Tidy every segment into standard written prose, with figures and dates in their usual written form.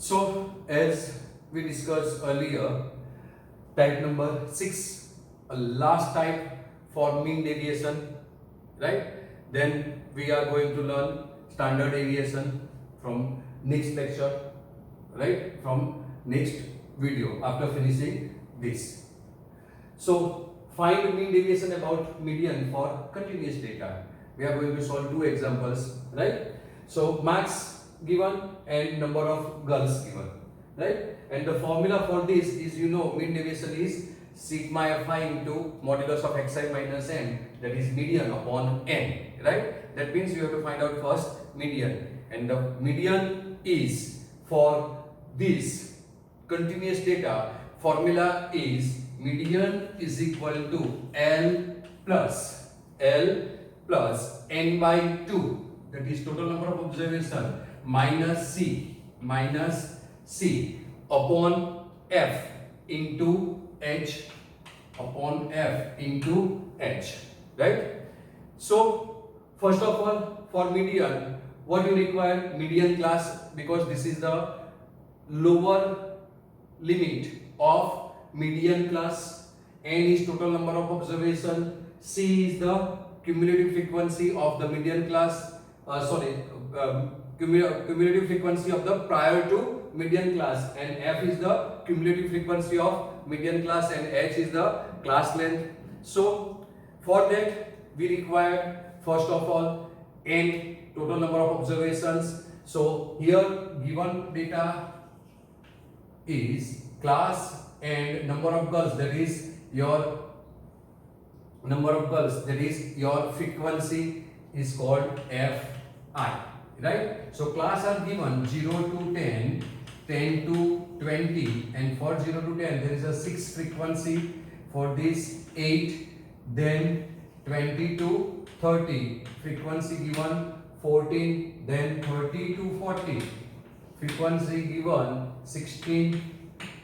So as we discussed earlier, type number 6, a last type for mean deviation, right? Then we are going to learn standard deviation from next lecture, right? From next video after finishing this. So find mean deviation about median for continuous data. We are going to solve two examples, right? So marks given and number of girls given, right? And the formula for this is, you know, mean deviation is sigma fi into modulus of xi minus n, that is median upon n, right? That means you have to find out first median, and the median is for this continuous data, formula is median is equal to L plus n by 2, that is total number of observation, minus C upon F into H upon F into H, right? So first of all, for median, what you require? Median class, because this is the lower limit of median class. N is total number of observation, C is the cumulative frequency of the median class, cumulative frequency of the prior to median class, and F is the cumulative frequency of median class, and H is the class length. So for that we require first of all N, total number of observations. So here given data is class and number of girls, that is your number of girls, that is your frequency, is called Fi, right? So class are given 0 to 10, 10 to 20, and for 0 to 10 there is a 6 frequency, for this 8, then 20 to 30 frequency given, 14, then 30 to 40 frequency given, 16,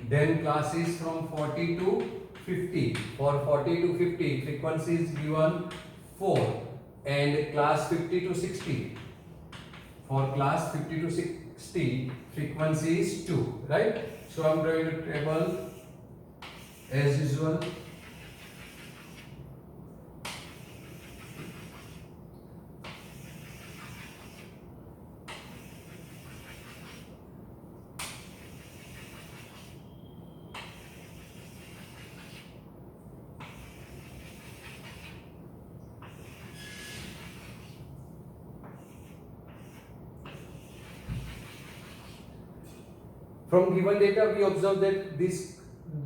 then classes from 40 to 50, for 40 to 50 frequency is given 4, and class 50 to 60, for class 50 to 60 frequency is 2, right? So I'm drawing a table as usual. From given data, we observe that this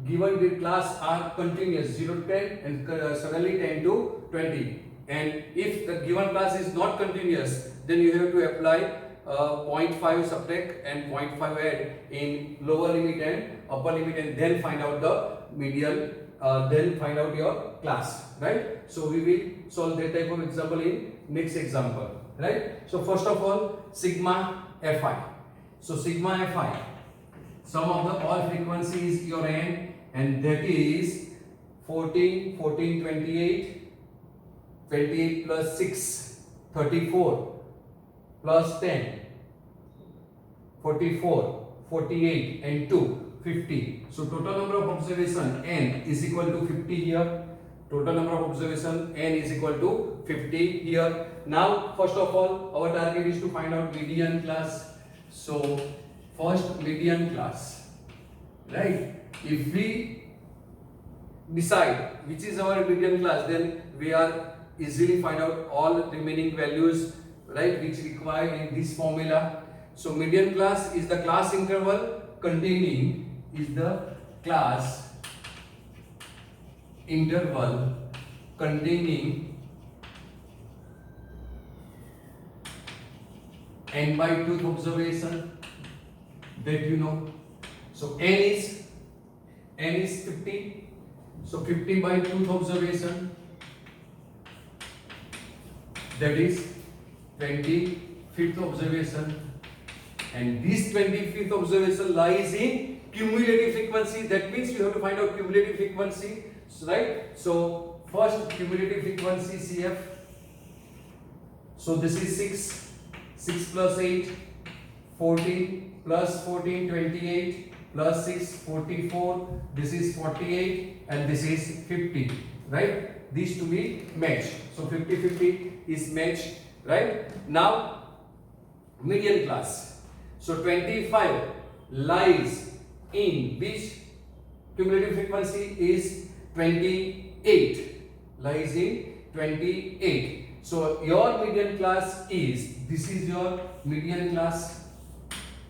given class are continuous 0 to 10 and suddenly 10 to 20. And if the given class is not continuous, then you have to apply 0.5 subtract and 0.5 add in lower limit and upper limit, and then find out the median, then find out your class, right? So we will solve that type of example in next example, right? So first of all, sigma Fi. So sigma Fi, sum of the all frequencies your n, and that is 14, 14, 28, 28 plus 6, 34 plus 10, 44, 48 and 2, 50. So total number of observation n is equal to 50 here. Total number of observation n is equal to 50 here. Now first of all, our target is to find out median class. So first median class, right? If we decide which is our median class, then we are easily find out all remaining values, right, which require in this formula. So median class is the class interval containing n by 2th observation, that you know. So n is 50, so 50 by 2th observation, that is 25th observation, and this 25th observation lies in cumulative frequency. That means you have to find out cumulative frequency, right? So first cumulative frequency CF, so this is 6 plus 8, 14 plus 14 28 plus 6 44, this is 48 and this is 50, right? These to be matched. So 50 is matched, right? Now median class. So 25 lies in which cumulative frequency is 28, lies in 28. So your median class is, this is your median class,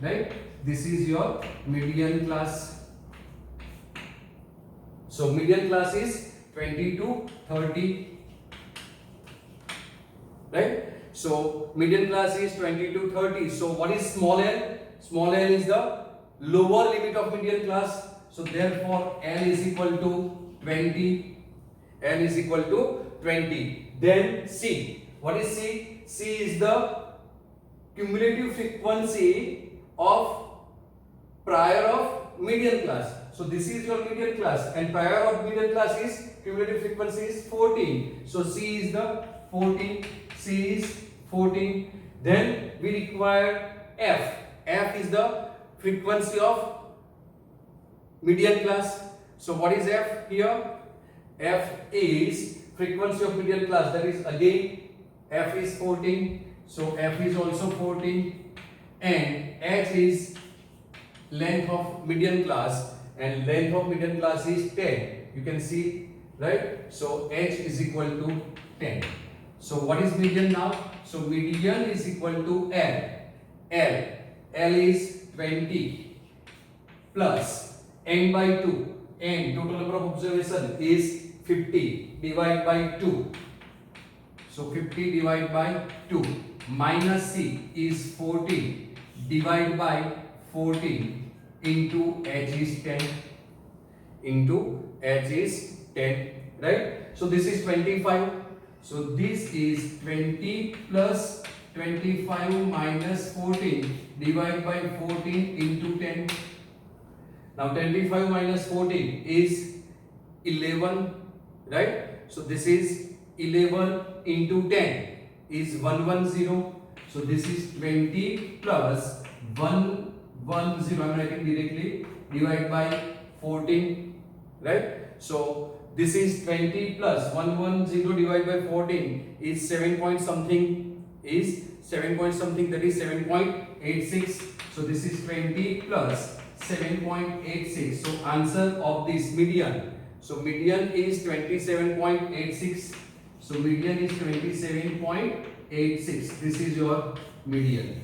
right? This is your median class. So median class is 20 to 30, right? So median class is 20 to 30. So what is small l? Small l is the lower limit of median class. So therefore L is equal to 20. L is equal to 20. Then C. What is C? C is the cumulative frequency of prior of median class. So this is your median class and prior of median class is cumulative frequency is 14. So C is the 14. C is 14. Then we require F. F is the frequency of median class. So what is F here? F is frequency of median class. That is again F is 14. So F is also 14. And H is length of median class, and length of median class is 10. You can see, right? So H is equal to 10. So what is median now? So median is equal to L. L is 20 plus n by 2. N, total number of observation, is 50 divided by 2. So 50 divided by 2 minus C is 14 divided by 14 into H is 10, into H is 10, right? So this is 25. So this is 20 plus 25 minus 14 divided by 14 into 10. Now 25 minus 14 is 11, right? So this is 11 into 10 is 110. So this is 20 plus 110, I'm writing directly, divided by 14, right? So this is 20 plus 110 divided by 14 is 7 point something, is 7 point something, that is 7.86. So this is 20 plus 7.86. So answer of this median. So median is 27.86. So median is 27.86. This is your median,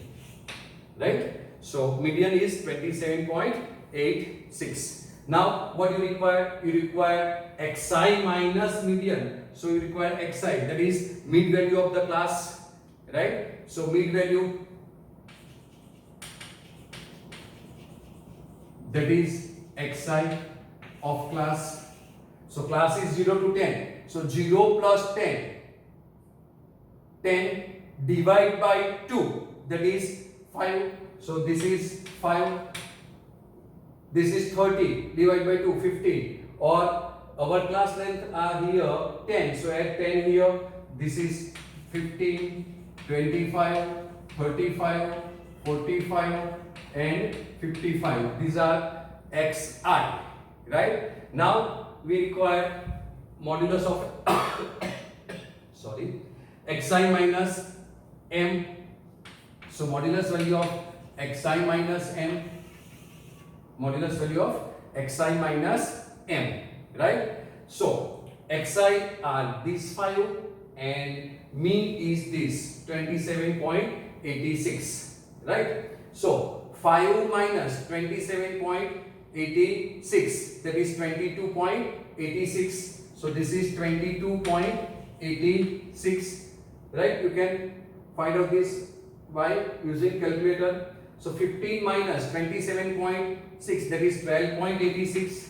right? So median is 27.86. Now what you require? You require xi minus median. So you require xi, that is mid value of the class, right? So mid value, that is xi of class. So class is 0 to 10. So 0 plus 10. 10 divided by 2, that is 5. So this is 5. This is 30 divided by 2, 15. Or our class length are here 10. So add 10 here. This is 15, 25, 35, 45 and 55. These are xi, right? Now we require modulus of sorry, xi minus m. So modulus value of xi minus m, modulus value of xi minus m, right? So xi are these 5 and mean is this 27.86, right? So 5 minus 27.86, that is 22.86. So this is 22.86, right? You can find out this by using calculator. So 15 minus 27.6, that is 12.86.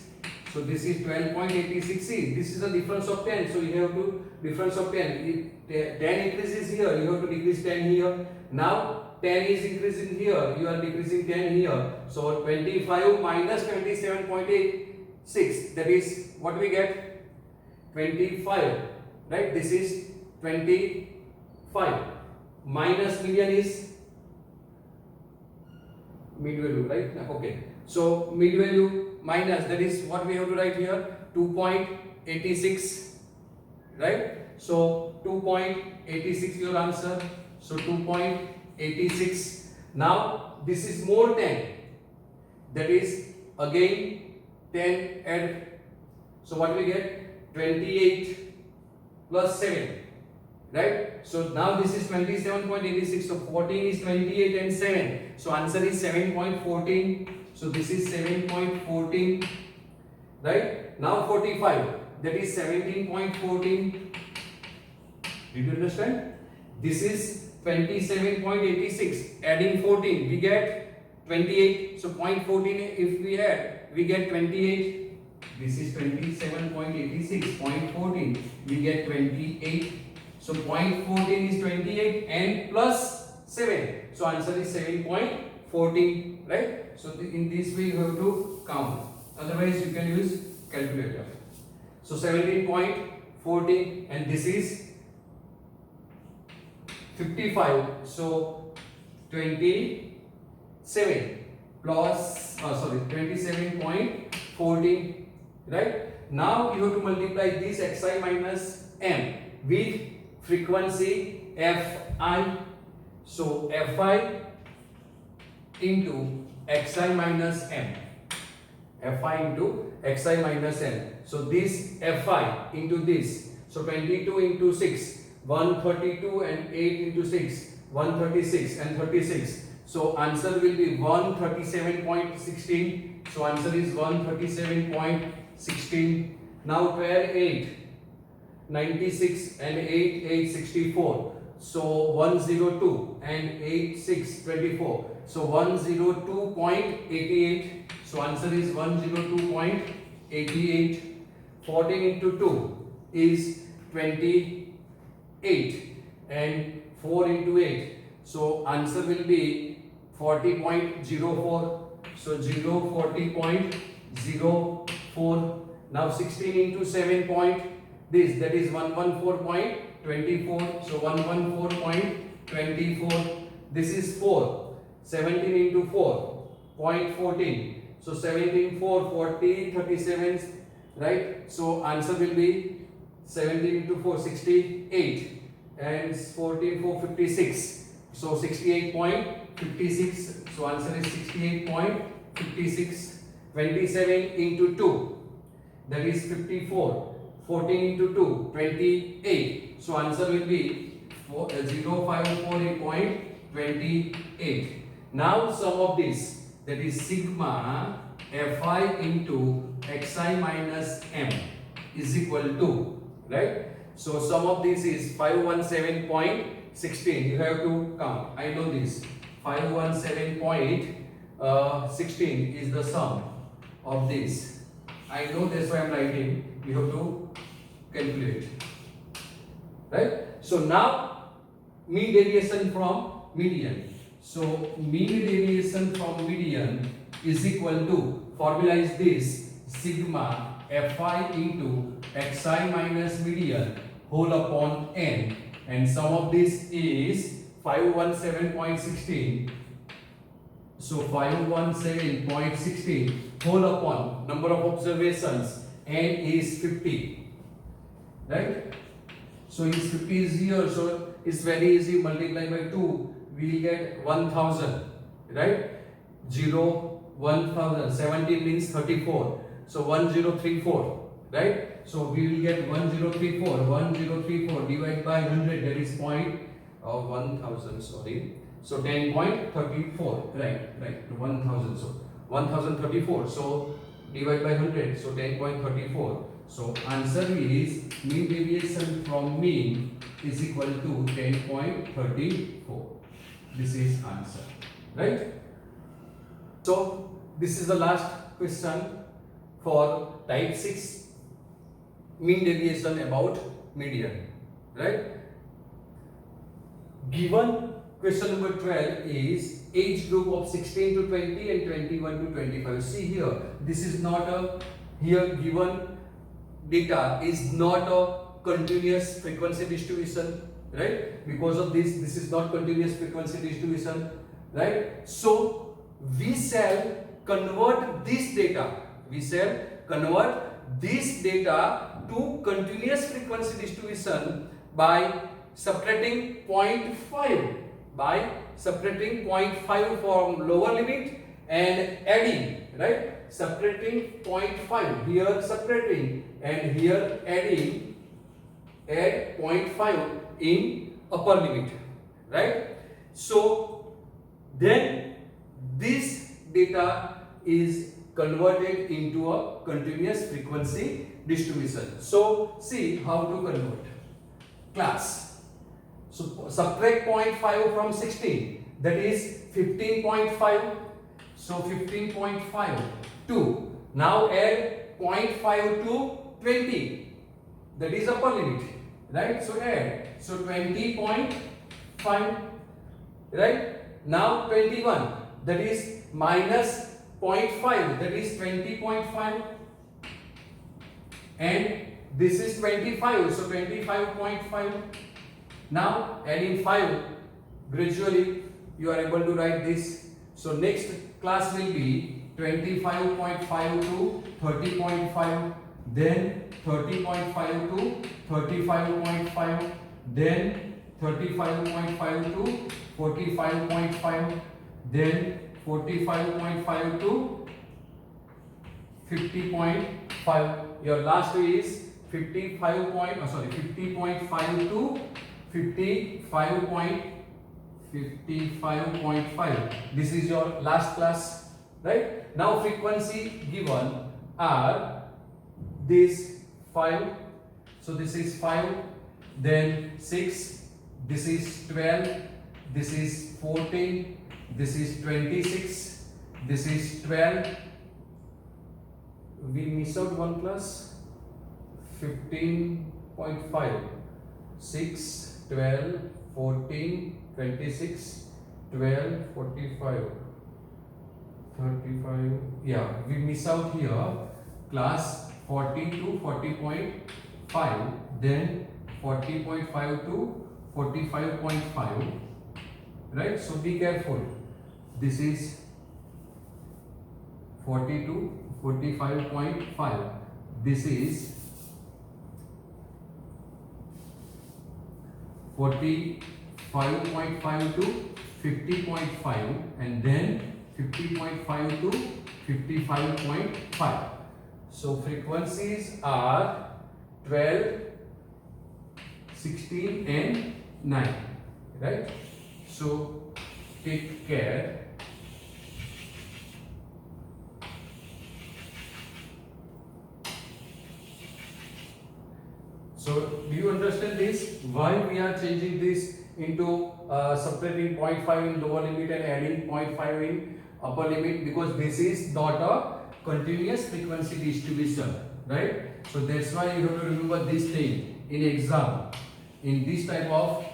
So this is 12.86. See, this is a difference of 10. So you have to difference of 10. If 10 increases here, you have to decrease 10 here. Now 10 is increasing here, you are decreasing 10 here. So 25 minus 27.86, that is what we get? 25, right? This is 25 minus median is mid value, right? Okay, so mid value minus, that is what we have to write here, 2.86, right? So 2.86 your answer. So 2.86. Now this is more 10, that is again 10 add. So what we get? 28 plus 7, right? So now this is 27.86. So 14 is 28 and 7. So answer is 7.14. So this is 7.14, right? Now 45, that is 17.14. Did you understand? This is 27.86. Adding 14, we get 28. So 0.14 if we add, we get 28. This is 27.86. 0.14, we get 28. So 0.14 is 28 and plus 7. So answer is 7.14, right? So in this way you have to count. Otherwise you can use calculator. So 17.14 and this is 55. So 27 plus 27.14, right? Now you have to multiply this xi minus m with frequency fi. So fi into xi minus m. Fi into xi minus m. So this fi into this. So 22 into 6. 132 and 8 into 6, 136 and 36. So answer will be 137.16. So answer is 137.16. Now pair 8, 96 and 8, 864. So 102 and 8, 6, 24. So 102.88. So answer is 102.88. 14 into 2 is 28 and 4 into 8. So answer will be 40.04. So 40.04. Now 16 into 7 point this, that is 114.24. So 114.24. This is 4. 17 into 4, 0.14. So 17, 4, 40, 37, right? So answer will be 17 into 4, 68 and 14, 4, 56. So 68.56. So answer is 68.56. 27 into 2, that is 54. 14 into 2, 28. So answer will be 0548.28. Now sum of this, that is sigma fi into xi minus m is equal to, right? So sum of this is 517.16. You have to count. I know this. 517.16 is the sum of this. I know, that's why I am writing. You have to calculate, right? So now mean deviation from median. So mean deviation from median is equal to, formula is this, sigma fi into xi minus median whole upon n, and sum of this is 517.16. So 517.16 whole upon number of observations, n is 50, right? So is 50 is here, so it's very easy, multiply by 2, we will get 1000, right? 1000, 17 means 34, so 1034, right? So we will get 1034 divided by 100, that is 1000, sorry. So 10.34, right, 1000, so 1034, so divide by 100, so 10.34. So answer is mean deviation from mean is equal to 10.34. This is answer, right? So this is the last question for type 6 mean deviation about median, right? Given question number 12 is age group of 16 to 20 and 21 to 25. See here, this is not a, here given data is not a continuous frequency distribution, right? Because of this, this is not continuous frequency distribution, right? So we shall convert this data. We shall convert this data to continuous frequency distribution by subtracting 0.5, by subtracting 0.5 from lower limit and adding, right? Subtracting 0.5, here subtracting and here adding, add 0.5 in upper limit, right? So then this data is converted into a continuous frequency distribution. So see how to convert. Class. So subtract 0.5 from 16, that is 15.5. So 15.5 to, now add 0.5 to 20, that is upper limit, right? So add, so 20.5, right? Now 21, that is minus 0.5, that is 20.5, and this is 25, so 25.5. Now adding 5, gradually you are able to write this. So next class will be 25.5 to 30.5, then 30.5 to 35.5, then 35.5 to 45.5, then 45.5 to 50.5. Your last is 50.5 to 55.5. This is your last class, right? Now frequency given are this 5, so this is 5, then 6, this is 12, this is 14, this is 26, this is 12. We miss out one class, 15.5, 6, 12, 14, 26, 12, 45, 35. Yeah, we miss out here class 40 to 40.5, then 40.5 to 45.5, right? So be careful. This is 40 to 45.5. This is 45.5 to 50.5, and then 50.5 to 55.5. So frequencies are 12, 16 and 9, right? So take care. So do you understand this? Why we are changing this into subtracting 0.5 in lower limit and adding 0.5 in upper limit? Because this is not a continuous frequency distribution, right? So that's why you have to remember this thing in exam. In this type of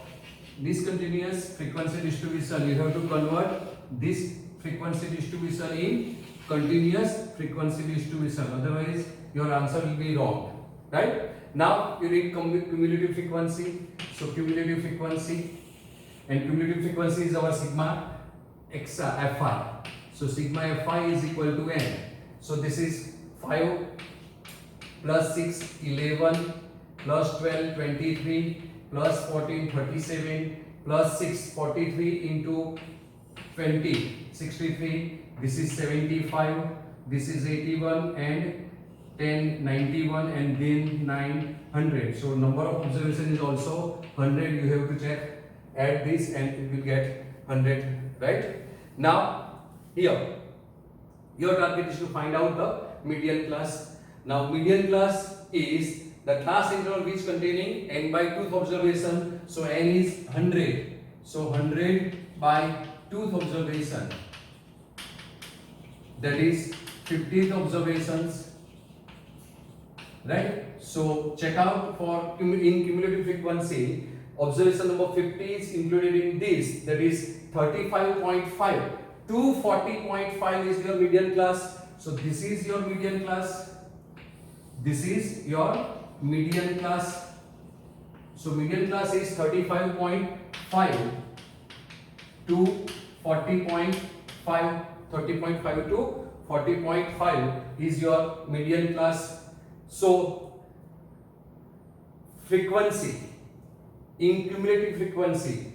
discontinuous frequency distribution, you have to convert this frequency distribution in continuous frequency distribution. Otherwise, your answer will be wrong, right? Now you read cumulative frequency. So cumulative frequency, and cumulative frequency is our sigma x fi. So sigma fi is equal to n. So this is 5 plus 6 11 plus 12 23 plus 14 37 plus 6 43 into 20 63. This is 75. This is 81 and 10 91 and then 900. So number of observation is also 100. You have to check, add this and it will get 100, right? Now here your target is to find out the median class. Now median class is the class interval which containing n by 2th observation. So n is 100. So 100 by 2th observation, that is 50th observations, right? So check out for in cumulative frequency, observation number 50 is included in this, that is 35.5 to 40.5 is your median class. So this is your median class. This is your median class. So median class is 35.5 to 40.5. 30.5 to 40.5 is your median class. So frequency, in cumulative frequency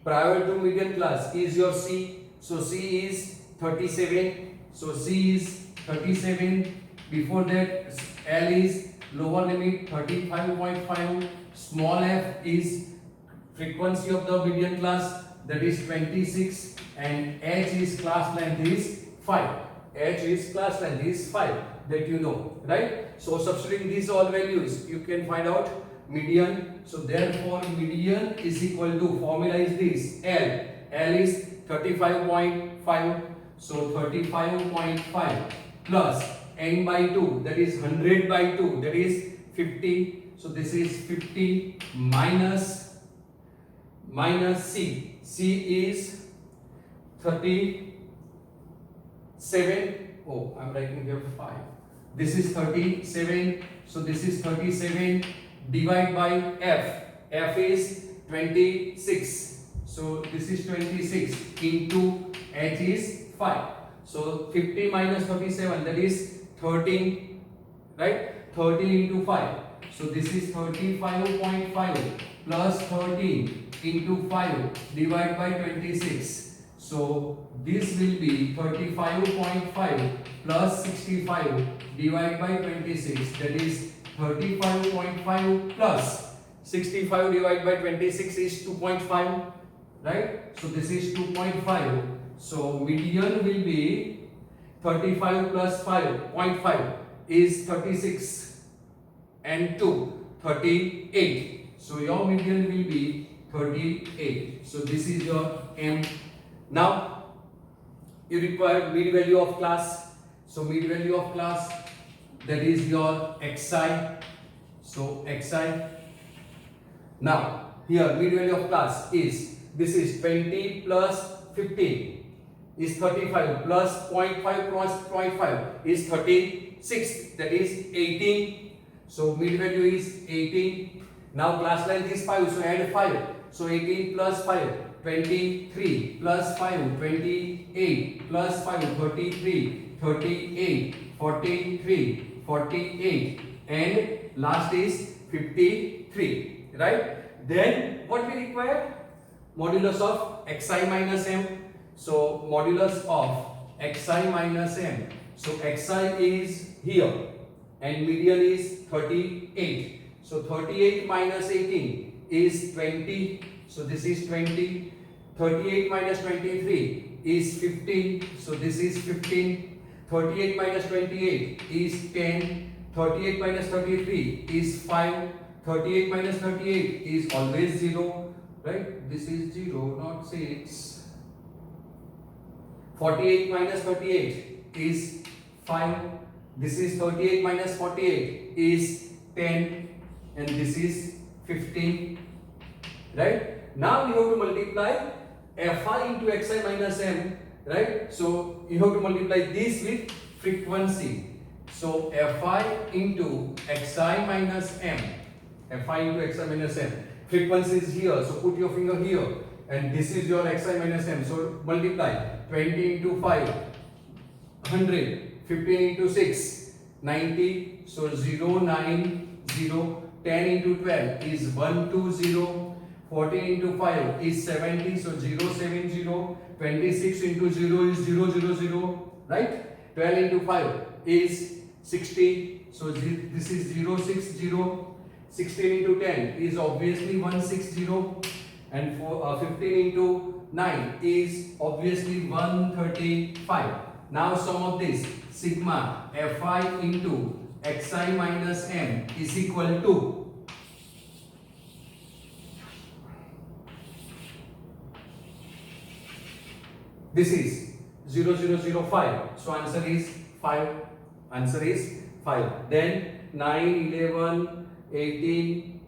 prior to median class is your C. So C is 37. So C is 37. Before that L is lower limit 35.5. Small f is frequency of the median class, that is 26, and H is class length is 5. H is class length is 5, that you know, right? So substituting these all values you can find out median. So therefore median is equal to, formula is this, L is 35.5. So 35.5 plus n by 2, that is 100 by 2, that is 50. So this is 50 minus C. C is 37. Oh, I'm writing here 5. This is 37. So this is 37 divided by F. F is 26. So this is 26 into H is 5. So 50 minus 37, that is 13, right? 13 into 5. So this is 35.5 plus 13 into 5 divided by 26. So this will be 35.5 plus 65 divided by 26, that is 35.5 plus 65 divided by 26 is 2.5, right? So this is 2.5. So median will be 35 plus 5.5 is 36 and 2 38. So your median will be 38. So this is your M. Now you require mid value of class. So mid value of class, that is your Xi. So Xi. Now here mid value of class is, this is 20 plus 15 is 35 plus 0.5 plus 0.5 is 36, that is 18. So mid value is 18. Now class length is 5, so add 5. So 18 plus 5, 23 plus 5, 28 plus 5, 33, 38, 43, 48, and last is 53, right? Then what we require? Modulus of Xi minus M. So modulus of Xi minus M. So Xi is here and median is 38. So 38 minus 18 is 20. So this is 20. 38 minus 23 is 15. So this is 15. 38 minus 28 is 10. 38 minus 33 is 5. 38 minus 38 is always 0. Right? This is 0, not 6. 48 minus 38 is 5. This is 38 minus 48 is 10. And this is 15. Right? Now you have to multiply Fi into Xi minus M. Right? So you have to multiply this with frequency. So Fi into Xi minus M. Fi into Xi minus M. Frequency is here. So put your finger here. And this is your Xi minus M. So multiply 20 into 5, 100. 15 into 6, 90. So 0, 9, 0. 10 into 12 is 120. 14 into 5 is 70. So 0, 70. 26 into 0 is 0, 0, 0. Right? 12 into 5 is 60. So this is 0, 6, 0. 16 into 10 is obviously 160. And 15 into 9 is obviously 135. Now sum of this, sigma Fi into Xi minus M is equal to this is 0005. So answer is 5. Answer is 5. Then 9, 11, 18,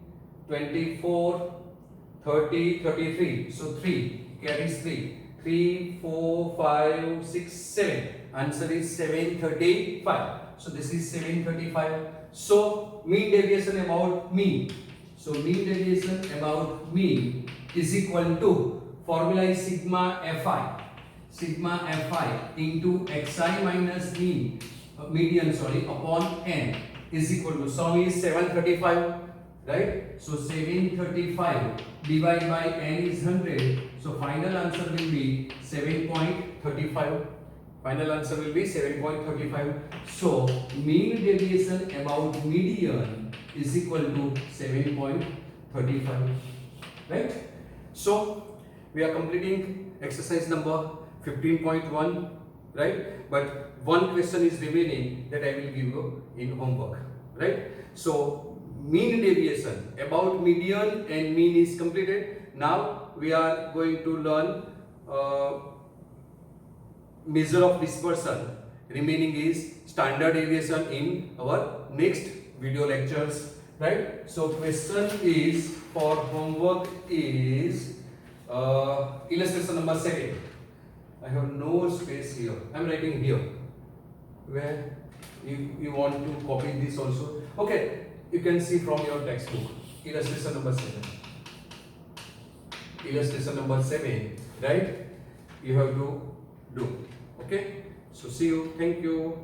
24, 30, 33. So 3 carries 3. 3, 4, 5, 6, 7. Answer is 735. So this is 735. So mean deviation about mean. So mean deviation about mean is equal to, formula is sigma Fi. sigma fi into xi minus median upon n is equal to, sum is 735, right? So 735 divided by n is 100, so final answer will be 7.35. Final answer will be 7.35. So mean deviation about median is equal to 7.35, right? So we are completing exercise number 15.1, right? But one question is remaining that I will give you in homework, right? So mean deviation about median and mean is completed. Now we are going to learn measure of dispersion. Remaining is standard deviation in our next video lectures, right? So question is for homework is illustration number 7. I have no space here. I am writing here. Where you want to copy this also? Okay, you can see from your textbook. Illustration number 7. Illustration number 7, right? You have to do. Okay, so see you. Thank you.